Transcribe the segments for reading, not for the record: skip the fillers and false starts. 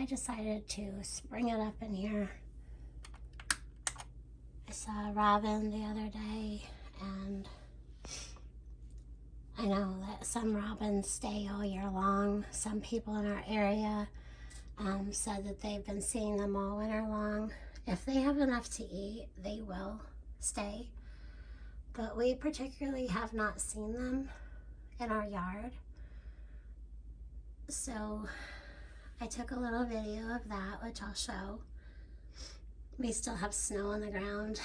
decided to spring it up in here. I saw a robin the other day, and I know that some robins stay all year long. Some people in our area said that they've been seeing them all winter long. If they have enough to eat, they will stay. But we particularly have not seen them in our yard. So I took a little video of that, which I'll show. We still have snow on the ground.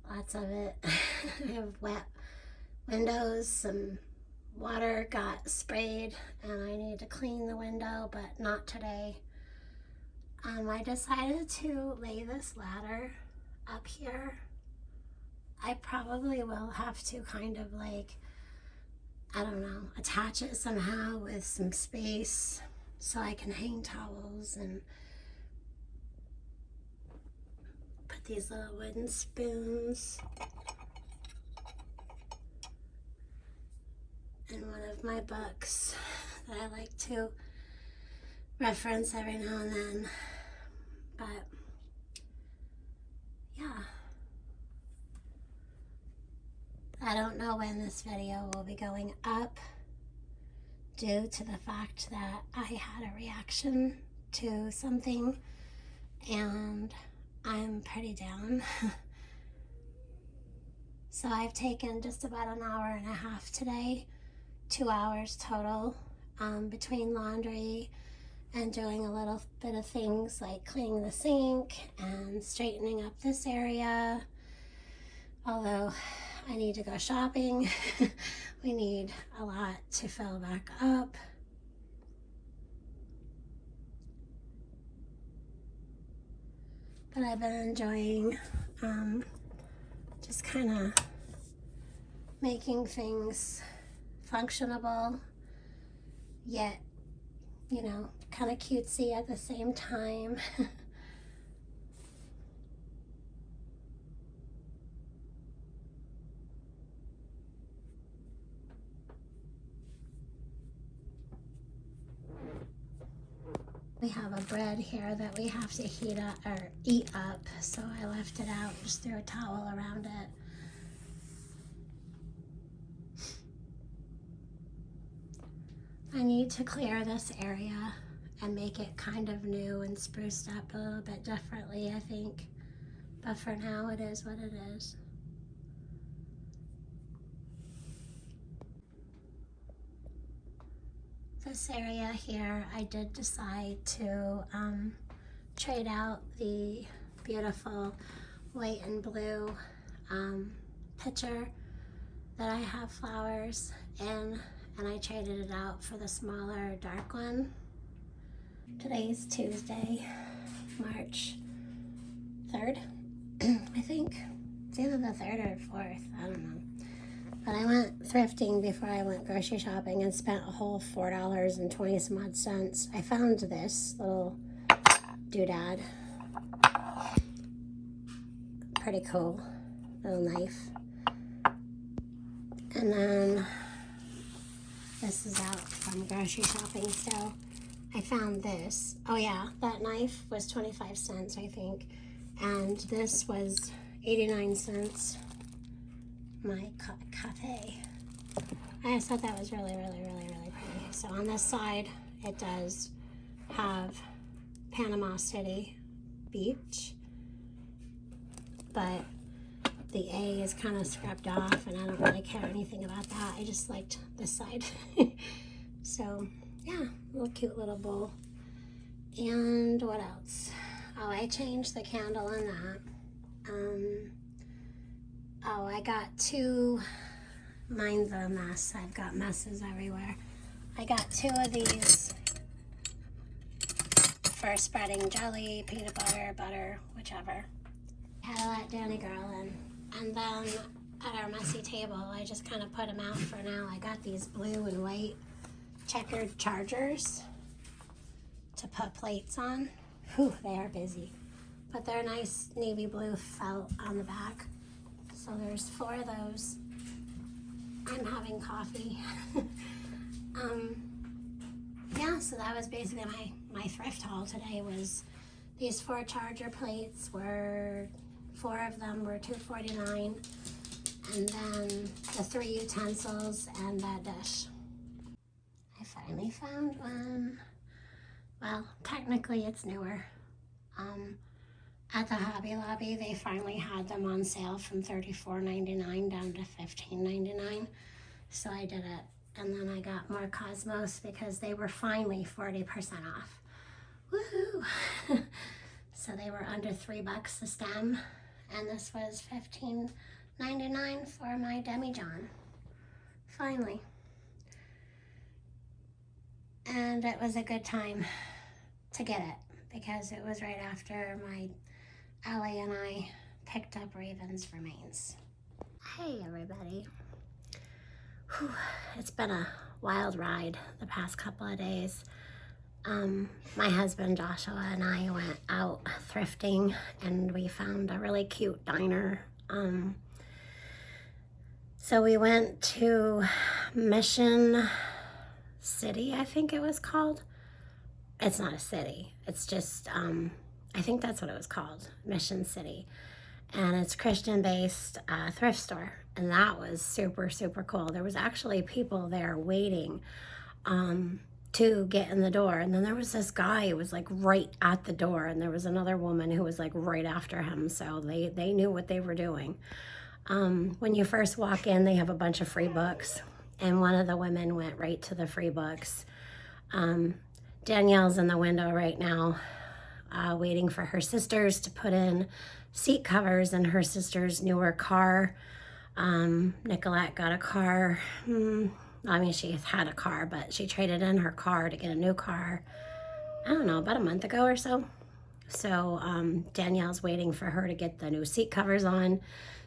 Lots of it. I have wet windows, some water got sprayed, and I need to clean the window, but not today. I decided to lay this ladder up here. I probably will have to kind of like, I don't know, attach it somehow with some space so I can hang towels and put these little wooden spoons in one of my books that I like to reference every now and then. But yeah, I don't know when this video will be going up due to the fact that I had a reaction to something and I'm pretty down. So I've taken just about an hour and a half today, 2 hours total, between laundry and doing a little bit of things like cleaning the sink and straightening up this area. Although I need to go shopping. We need a lot to fill back up. But I've been enjoying just kind of making things functionable, yet, you know, kind of cutesy at the same time. We have a bread here that we have to heat up or eat up, so I left it out, just threw a towel around it. I need to clear this area and make it kind of new and spruced up a little bit differently, I think. But for now, it is what it is. This area here, I did decide to trade out the beautiful white and blue pitcher that I have flowers in, and I traded it out for the smaller dark one. Today's Tuesday, March 3rd, I think. It's either the 3rd or 4th, I don't know. But I went thrifting before I went grocery shopping and spent a whole $4.20 some odd cents. I found this little doodad. Pretty cool little knife. And then this is out from grocery shopping still. I found this. Oh yeah, that knife was 25 cents, I think. And this was 89 cents. My cafe. I just thought that was really pretty. So on this side, it does have Panama City Beach, but the A is kind of scrubbed off, and I don't really care anything about that. I just liked this side. So yeah, little cute little bowl. And what else? Oh, I changed the candle on that. Oh, I got two, mine's a mess. I've got messes everywhere. I got two of these for spreading jelly, peanut butter, butter, whichever. I had to let Danny girl in. And then at our messy table, I just kind of put them out for now. I got these blue and white checkered chargers to put plates on. Whew, they are busy. But they're nice navy blue felt on the back. So there's 4 of those. I'm having coffee. yeah, so that was basically my thrift haul today. Was these 4 charger plates were, 4 of them were $2.49, and then the 3 utensils and that dish. I finally found one. Well, technically it's newer. At the Hobby Lobby, they finally had them on sale from $34.99 down to $15.99. So I did it. And then I got more Cosmos because they were finally 40% off. Woohoo! So they were under $3 a stem. And this was $15.99 for my Demi-John. Finally. And it was a good time to get it because it was right after my Ellie and I picked up Raven's remains. Hey everybody. Whew, it's been a wild ride the past couple of days. My husband Joshua and I went out thrifting and we found a really cute diner. So we went to Mission City, I think it was called. It's not a city. It's just, I think that's what it was called, Mission City. And it's Christian-based thrift store. And that was super, super cool. There was actually people there waiting to get in the door. And then there was this guy who was like right at the door. And there was another woman who was like right after him. So they knew what they were doing. When you first walk in, they have a bunch of free books. And one of the women went right to the free books. Danielle's in the window right now, waiting for her sisters to put in seat covers in her sister's newer car. Nicolette got a car. I mean, she had a car, but she traded in her car to get a new car, I don't know, about a month ago or so. So Danielle's waiting for her to get the new seat covers on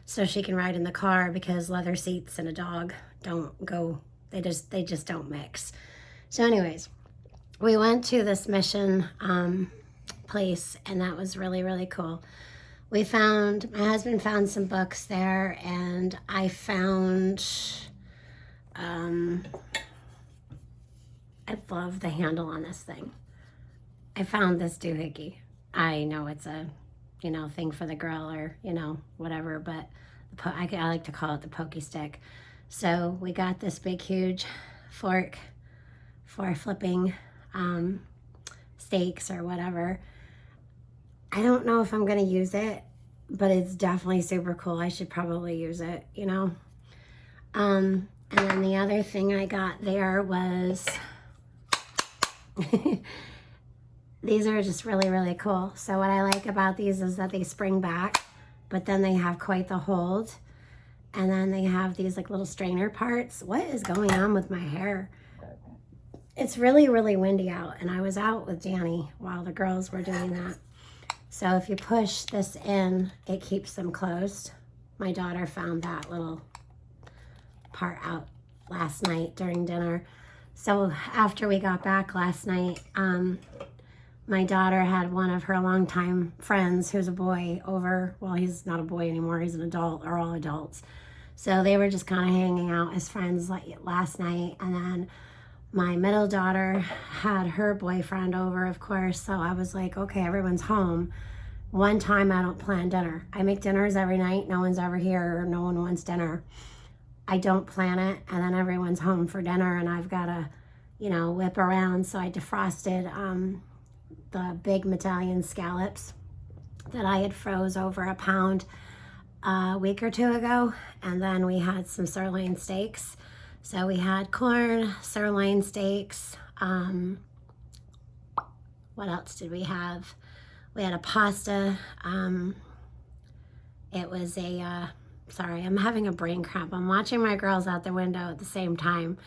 so she can ride in the car because leather seats and a dog don't go, they just don't mix. So anyways, we went to this Mission place and that was really, really cool. My husband found some books there and I found, I love the handle on this thing. I found this doohickey. I know it's a, thing for the grill or, whatever, but I like to call it the pokey stick. So we got this big, huge fork for flipping steaks or whatever. I don't know if I'm going to use it, but it's definitely super cool. I should probably use it, And then the other thing I got there was, these are just really, really cool. So what I like about these is that they spring back, but then they have quite the hold. And then they have these like little strainer parts. What is going on with my hair? It's really, really windy out. And I was out with Danny while the girls were doing that. So if you push this in, it keeps them closed. My daughter found that little part out last night during dinner. So after we got back last night, my daughter had one of her longtime friends who's a boy over. Well, he's not a boy anymore. He's an adult, or all adults. So they were just kind of hanging out as friends like last night. And then my middle daughter had her boyfriend over, of course. So I was like, okay, everyone's home. One time I don't plan dinner. I make dinners every night. No one's ever here. No one wants dinner. I don't plan it. And then everyone's home for dinner and I've got to, whip around. So I defrosted the big Italian scallops that I had froze over a pound a week or two ago. And then we had some sirloin steaks. So we had corn, sirloin steaks. What else did we have? We had a pasta. It was sorry, I'm having a brain cramp. I'm watching my girls out the window at the same time.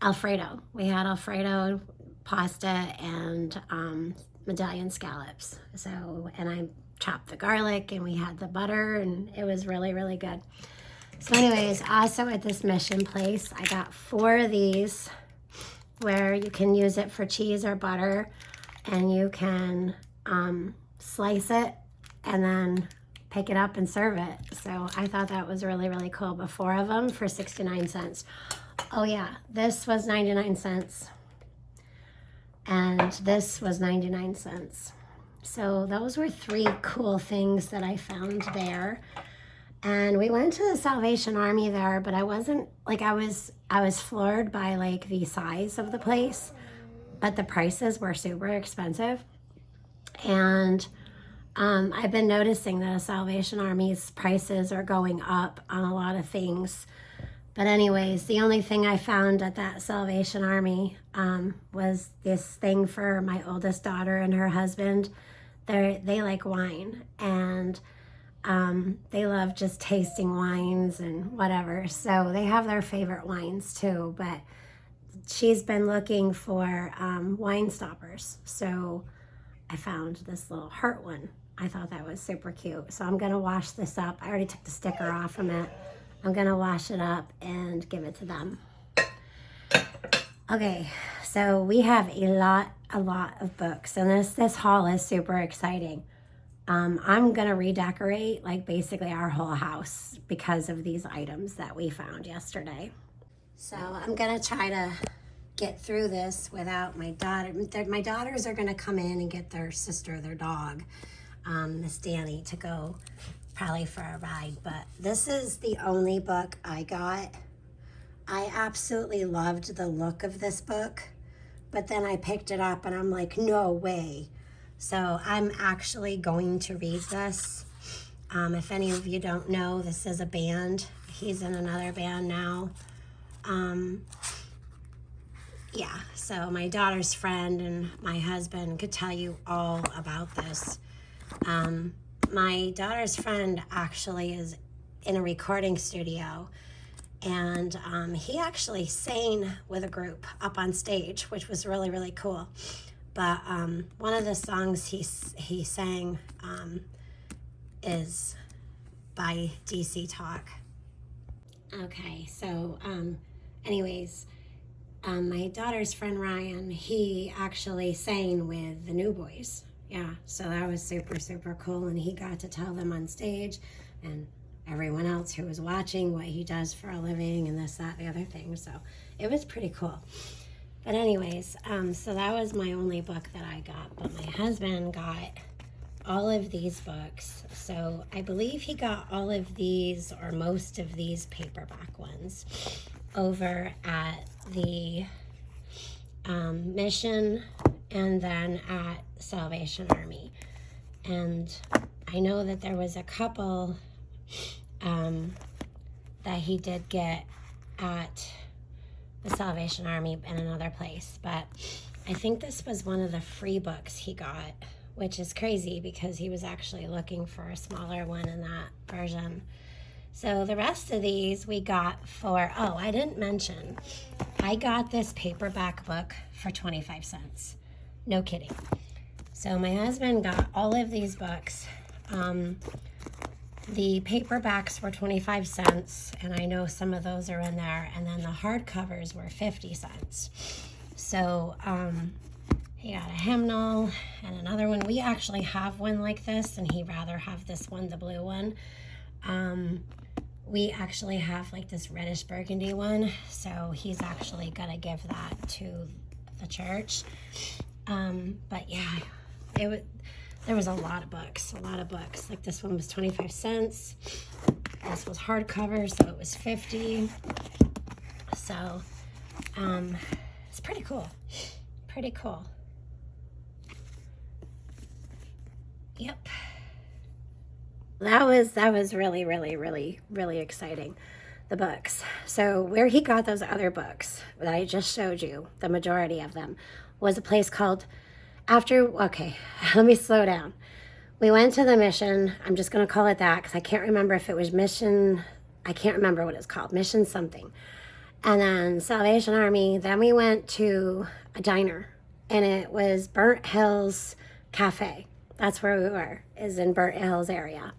Alfredo. We had Alfredo, pasta, and medallion scallops. So, and I chopped the garlic and we had the butter and it was really, really good. So anyways, also at this Mission place, I got 4 of these where you can use it for cheese or butter and you can slice it and then pick it up and serve it. So I thought that was really, really cool. But 4 of them for 69 cents. Oh yeah, this was 99 cents. and this was 99 cents. So those were 3 cool things that I found there. And we went to the Salvation Army there, but I wasn't, like, I was floored by, like, the size of the place, but the prices were super expensive. And I've been noticing that the Salvation Army's prices are going up on a lot of things. But anyways, the only thing I found at that Salvation Army was this thing for my oldest daughter and her husband. They like wine, and they love just tasting wines and whatever. So they have their favorite wines too, but she's been looking for wine stoppers. So I found this little heart one. I thought that was super cute. So I'm gonna wash this up. I already took the sticker off from it. I'm gonna wash it up and give it to them. Okay, so we have a lot of books, and this haul is super exciting. I'm gonna redecorate like basically our whole house because of these items that we found yesterday. So I'm gonna try to get through this without my daughter. My daughters are gonna come in and get their sister, their dog, Miss Danny, to go probably for a ride. But this is the only book I got. I absolutely loved the look of this book, but then I picked it up and I'm like, no way. So I'm actually going to read this. If any of you don't know, this is a band. He's in another band now. Yeah, so my daughter's friend and my husband could tell you all about this. My daughter's friend actually is in a recording studio, and he actually sang with a group up on stage, which was really, really cool. But one of the songs he sang is by DC Talk. Okay, so anyways, my daughter's friend Ryan, he actually sang with the New Boys. Yeah, so that was super, super cool, and he got to tell them on stage and everyone else who was watching what he does for a living and this, that, the other thing. So it was pretty cool. But anyways, so that was my only book that I got, but my husband got all of these books. So I believe he got all of these or most of these paperback ones over at the Mission and then at Salvation Army. And I know that there was a couple that he did get at the Salvation Army in another place, but I think this was one of the free books he got, which is crazy because he was actually looking for a smaller one in that version. So the rest of these we got for, oh, I didn't mention, I got this paperback book for 25 cents. No kidding. So my husband got all of these books. The paperbacks were 25 cents, and I know some of those are in there, and then the hardcovers were 50 cents. So he got a hymnal and another one. We actually have one like this, and he'd rather have this one, the blue one. We actually have like this reddish burgundy one, so he's actually gonna give that to the church. But yeah, there was a lot of books. Like this one was 25 cents. This was hardcover, so it was 50. So it's pretty cool. Pretty cool. Yep. That was really, really, really, really exciting, the books. So where he got those other books that I just showed you, the majority of them, was a place called okay, let me slow down. We went to the Mission. I'm just going to call it that because I can't remember if it was Mission. I can't remember what it's called. Mission something. And then Salvation Army. Then we went to a diner, and it was Burnt Hills Cafe. That's where we were, is in Burnt Hills area,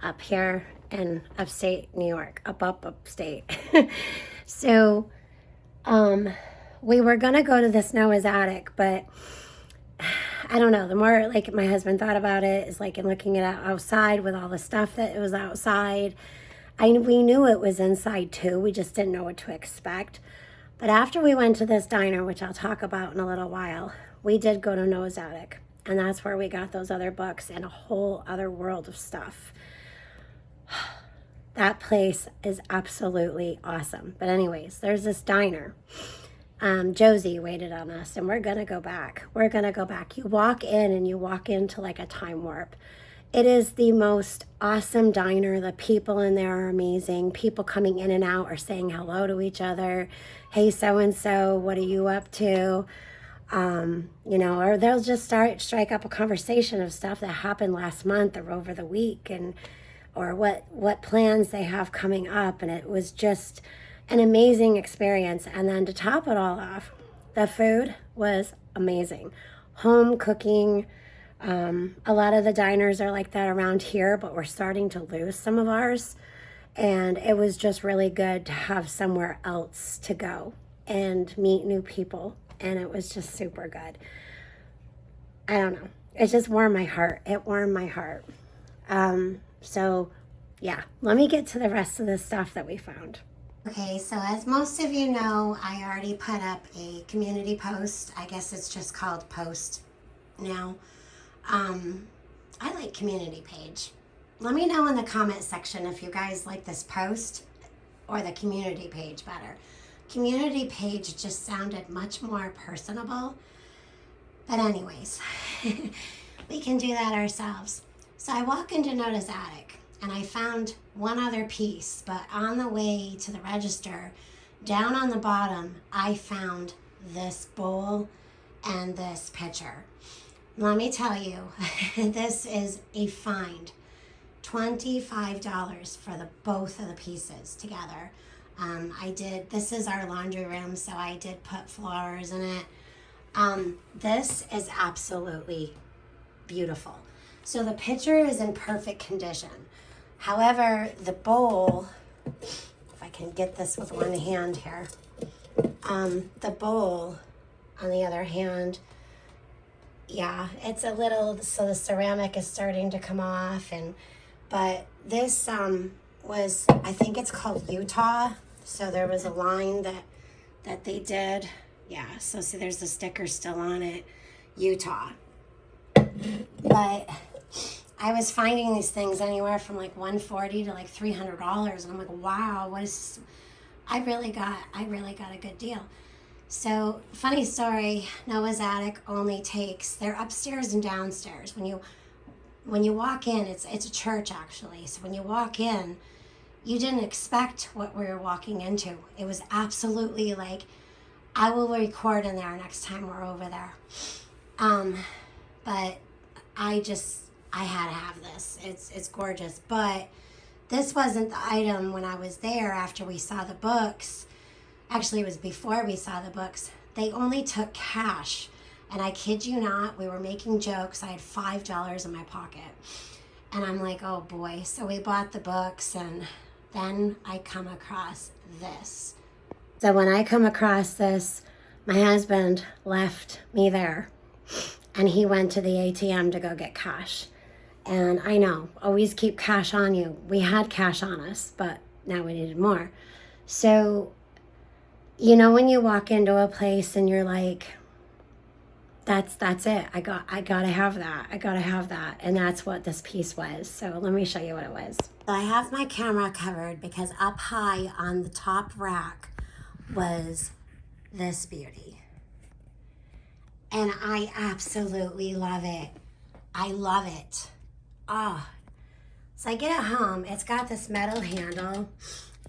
up here in upstate New York, upstate. So we were going to go to this Noah's Attic, but I don't know, the more like my husband thought about it, is like in looking at it outside with all the stuff that was outside. We knew it was inside too, we just didn't know what to expect. But after we went to this diner, which I'll talk about in a little while, we did go to Noah's Attic, and that's where we got those other books and a whole other world of stuff. That place is absolutely awesome. But anyways, there's this diner. Josie waited on us, and we're gonna go back. We're gonna go back. You walk in and you walk into like a time warp. It is the most awesome diner. The people in there are amazing. People coming in and out are saying hello to each other. Hey, so-and-so, what are you up to? You know, or they'll just strike up a conversation of stuff that happened last month or over the week, and or what plans they have coming up. And it was just an amazing experience. And then to top it all off, the food was amazing. Home cooking. A lot of the diners are like that around here, but we're starting to lose some of ours. And it was just really good to have somewhere else to go and meet new people. And it was just super good. I don't know. It just warmed my heart. It warmed my heart. So yeah, let me get to the rest of the stuff that we found. Okay, so as most of you know, I already put up a community post. I guess it's just called post now. I like community page. Let me know in the comment section if you guys like this post or the community page better. Community page just sounded much more personable. But anyways, we can do that ourselves. So I walk into Noah's Attic and I found one other piece, but on the way to the register, down on the bottom, I found this bowl and this pitcher. Let me tell you, this is a find. $25 for both of the pieces together. This is our laundry room, so I did put flowers in it. This is absolutely beautiful. So the pitcher is in perfect condition. However, the bowl, if I can get this with one hand here, the bowl, on the other hand, yeah, it's a little, so the ceramic is starting to come off, but this was, I think it's called Utah. So there was a line that they did. Yeah, so see there's the sticker still on it, Utah. But I was finding these things anywhere from like $140 to like $300, and I'm like, wow, I really got a good deal. So funny story, Noah's Attic only takes, they're upstairs and downstairs. When you walk in, it's a church actually. So when you walk in, you didn't expect what we were walking into. It was absolutely like, I will record in there next time we're over there. But I had to have this. It's gorgeous. But this wasn't the item when I was there after we saw the books. Actually, it was before we saw the books. They only took cash. And I kid you not, we were making jokes. I had $5 in my pocket. And I'm like, oh boy. So we bought the books, and then I come across this. So when I come across this, my husband left me there. And he went to the ATM to go get cash. And I know, always keep cash on you. We had cash on us, but now we needed more. So, you know, when you walk into a place and you're like, that's it. I gotta have that. I gotta have that. And that's what this piece was. So let me show you what it was. So I have my camera covered because up high on the top rack was this beauty. And I absolutely love it. I love it. Oh. So I get it home. It's got this metal handle,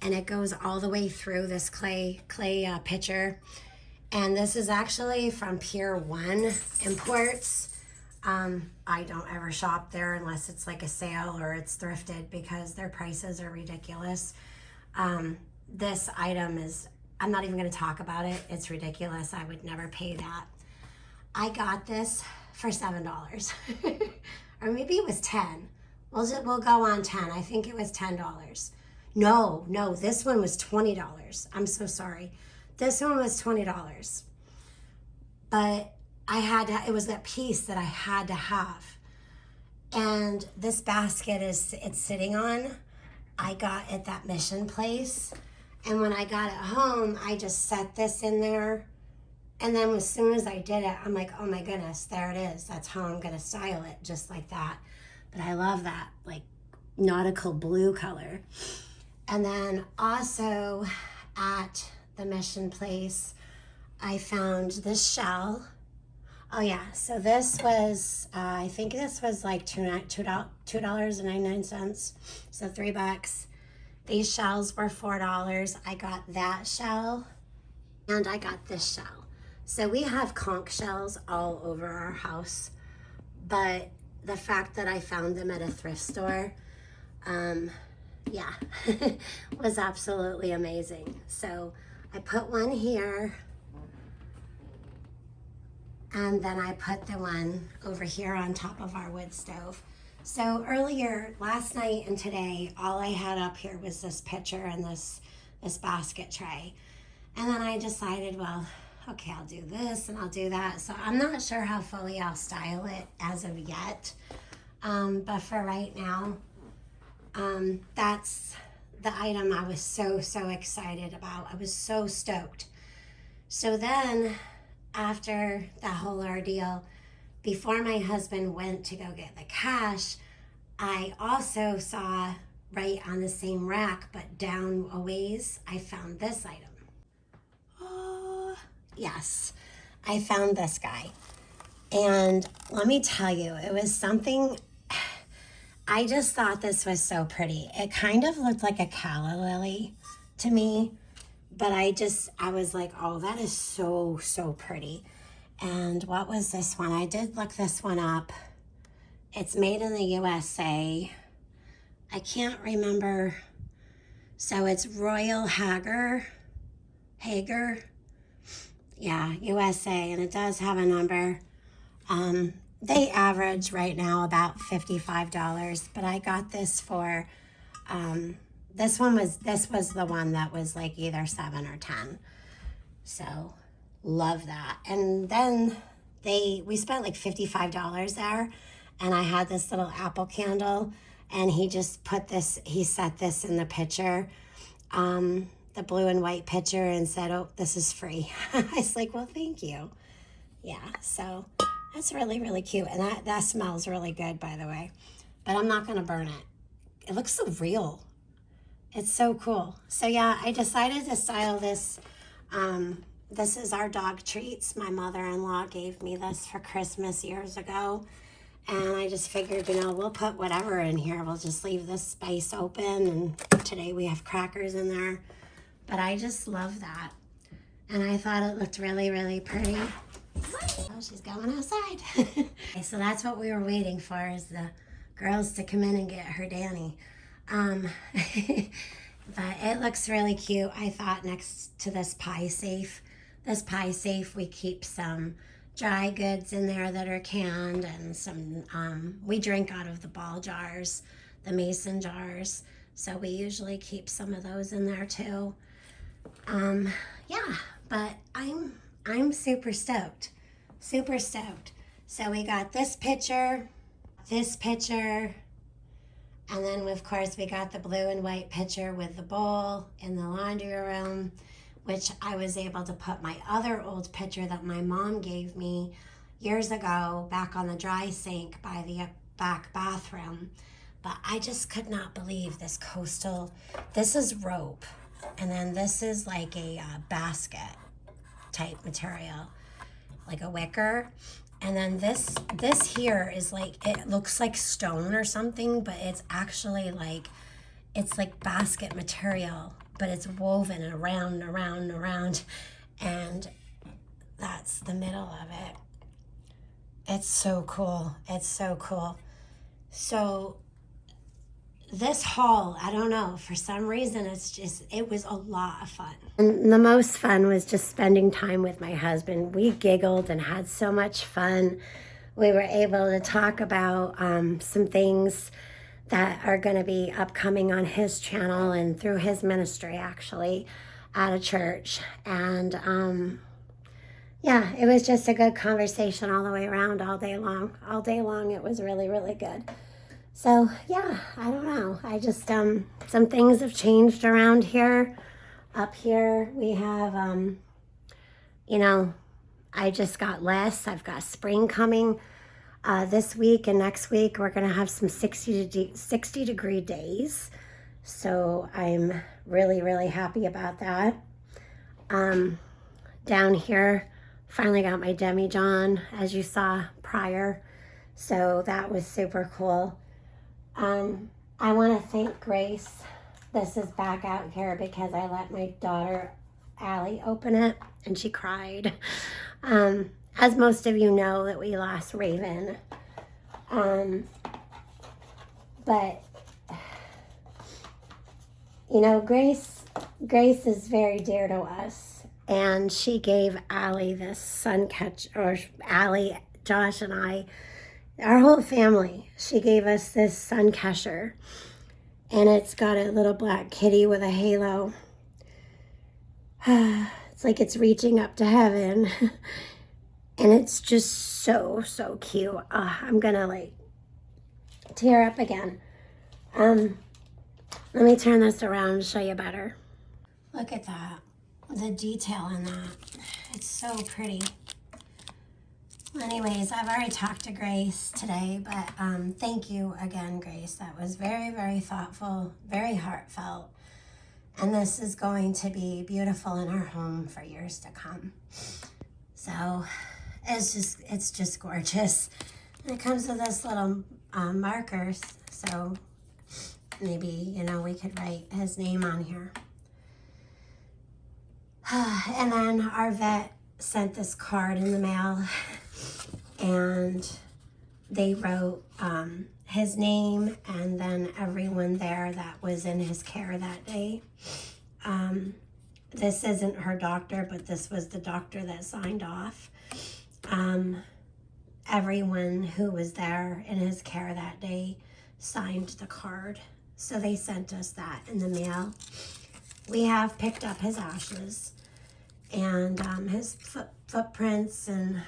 and it goes all the way through this clay pitcher. And this is actually from Pier 1 Imports. I don't ever shop there unless it's like a sale or it's thrifted, because their prices are ridiculous. This item is, I'm not even going to talk about it. It's ridiculous. I would never pay that. I got this for $7. Or maybe it was 10. We'll go on 10. I think it was $10. No, this one was $20. I'm so sorry. This one was $20. But it was that piece that I had to have. And this basket it's sitting on, I got at that Mission Place. And when I got it home, I just set this in there And then as soon as I did it, I'm like, oh my goodness, there it is. That's how I'm gonna style it, just like that. But I love that, like, nautical blue color. And then also at the Mission Place, I found this shell. Oh yeah, so this was, I think this was like $2.99, so $3. These shells were $4. I got that shell, and I got this shell. So we have conch shells all over our house, but the fact that I found them at a thrift store, yeah, was absolutely amazing. So I put one here, and then I put the one over here on top of our wood stove. So earlier, last night and today, all I had up here was this pitcher and this basket tray. And then I decided, well, okay, I'll do this and I'll do that. So I'm not sure how fully I'll style it as of yet. But for right now, that's the item I was so excited about. I was so stoked. So then after that whole ordeal, before my husband went to go get the cash, I also saw right on the same rack, but down a ways, I found this item. Oh, yes, I found this guy. And let me tell you, it was something, I just thought this was so pretty. It kind of looked like a calla lily to me, but I was like, oh, that is so pretty. And what was this one? I did look this one up. It's made in the USA. I can't remember. So it's Royal Hager. Yeah, USA, and it does have a number. They average right now about $55, but I got this for, this was the one that was like either 7 or 10. So love that. And then we spent like $55 there, and I had this little apple candle, and he set this in the pitcher, the blue and white pitcher, and said, oh, this is free. I was like, well, thank you. Yeah, so that's really cute. And that smells really good, by the way, but I'm not gonna burn it. It looks so real. It's so cool. So yeah, I decided to style this. This is our dog treats. My mother-in-law gave me this for Christmas years ago. And I just figured, we'll put whatever in here. We'll just leave this space open. And today we have crackers in there. But I just love that. And I thought it looked really pretty. Oh, she's going outside. Okay, so that's what we were waiting for, is the girls to come in and get her Danny. But it looks really cute. I thought next to this pie safe. This pie safe, we keep some dry goods in there that are canned, and some, we drink out of the ball jars, the mason jars. So we usually keep some of those in there too. Yeah, but I'm super stoked. So we got this pitcher, and then of course we got the blue and white pitcher with the bowl in the laundry room, which I was able to put my other old pitcher that my mom gave me years ago back on the dry sink by the back bathroom. But I just could not believe this coastal, this is rope, and then this is like a basket type material, like a wicker. And then this here is like, it looks like stone or something, but it's actually like, it's like basket material, but it's woven around and around and around. And that's the middle of it. It's so cool. So this haul, I don't know, for some reason, it was a lot of fun. And the most fun was just spending time with my husband. We giggled and had so much fun. We were able to talk about some things that are going to be upcoming on his channel and through his ministry, actually, at a church. And yeah, it was just a good conversation all the way around, all day long. It was really good. So yeah, I don't know. I just, some things have changed around here. Up here we have, I just got less. I've got spring coming this week, and next week we're going to have some 60 degree days. So I'm really, really happy about that. Down here, finally got my demijohn, as you saw prior. So that was super cool. I want to thank Grace. This is back out here because I let my daughter Allie open it and she cried. As most of you know, that we lost Raven. But you know, Grace is very dear to us, and she gave Allie this sun catch, or Allie, Josh, and I, our whole family. She gave us this sun catcher, and it's got a little black kitty with a halo. It's like it's reaching up to heaven, and it's just so cute. I'm gonna like tear up again. Let me turn this around and show you better. Look at that, the detail in that. It's so pretty. Anyways, I've already talked to Grace today, but thank you again, Grace. That was very, very thoughtful, very heartfelt. And this is going to be beautiful in our home for years to come. So it's just gorgeous. And it comes with this little markers, so maybe, you know, we could write his name on here. And then our vet sent this card in the mail, and they wrote his name and then everyone there that was in his care that day. This isn't her doctor, but this was the doctor that signed off. Everyone who was there in his care that day signed the card. So they sent us that in the mail. We have picked up his ashes and his footprints and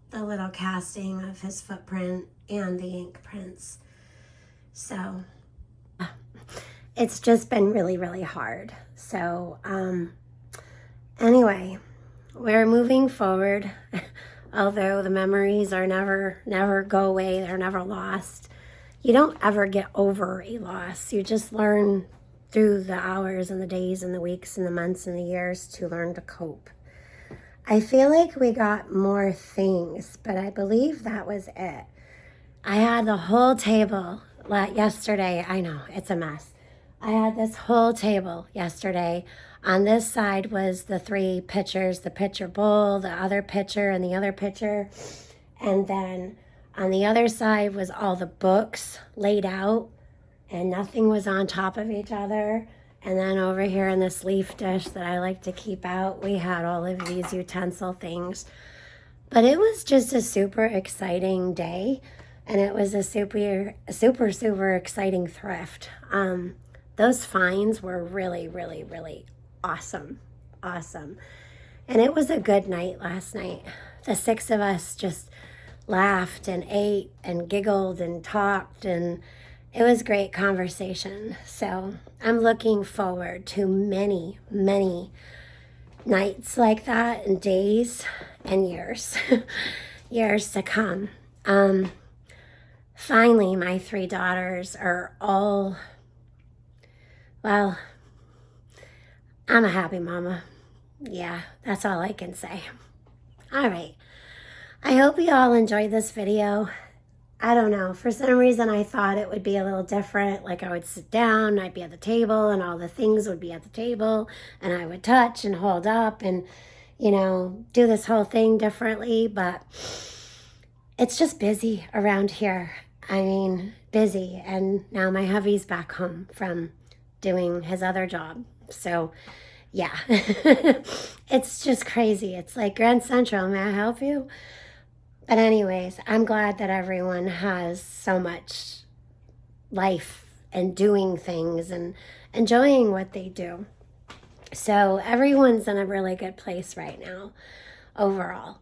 the little casting of his footprint and the ink prints. So it's just been really, really hard. So anyway, we're moving forward. Although the memories are never go away, they're never lost. You don't ever get over a loss. You just learn through the hours and the days and the weeks and the months and the years to learn to cope. I feel like we got more things, but I believe that was it. I had the whole table yesterday. I know, it's a mess. I had this whole table yesterday. On this side was the three pitchers, the pitcher bowl, the other pitcher, and the other pitcher. And then on the other side was all the books laid out, and nothing was on top of each other. And then over here in this leaf dish that I like to keep out, we had all of these utensil things. But it was just a super exciting day, and it was a super exciting thrift. Those finds were really, really, really awesome. And it was a good night last night. The six of us just laughed and ate and giggled and talked, and it was great conversation. So I'm looking forward to many, many nights like that, and days and years, years to come. Finally, my three daughters are all, well, I'm a happy mama. Yeah, that's all I can say. All right. I hope you all enjoyed this video. I don't know, for some reason I thought it would be a little different. Like I would sit down, I'd be at the table, and all the things would be at the table, and I would touch and hold up and, you know, do this whole thing differently. But it's just busy around here. I mean, busy. And now my hubby's back home from doing his other job. So yeah, it's just crazy. It's like Grand Central. May I help you? But anyways, I'm glad that everyone has so much life and doing things and enjoying what they do. So everyone's in a really good place right now overall.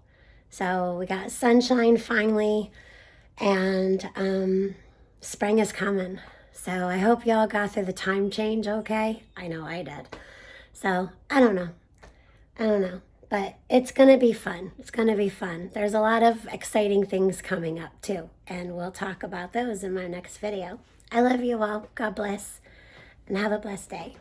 So we got sunshine finally, and spring is coming. So I hope y'all got through the time change okay. I know I did. So I don't know. But it's going to be fun. It's going to be fun. There's a lot of exciting things coming up too, and we'll talk about those in my next video. I love you all. God bless, and have a blessed day.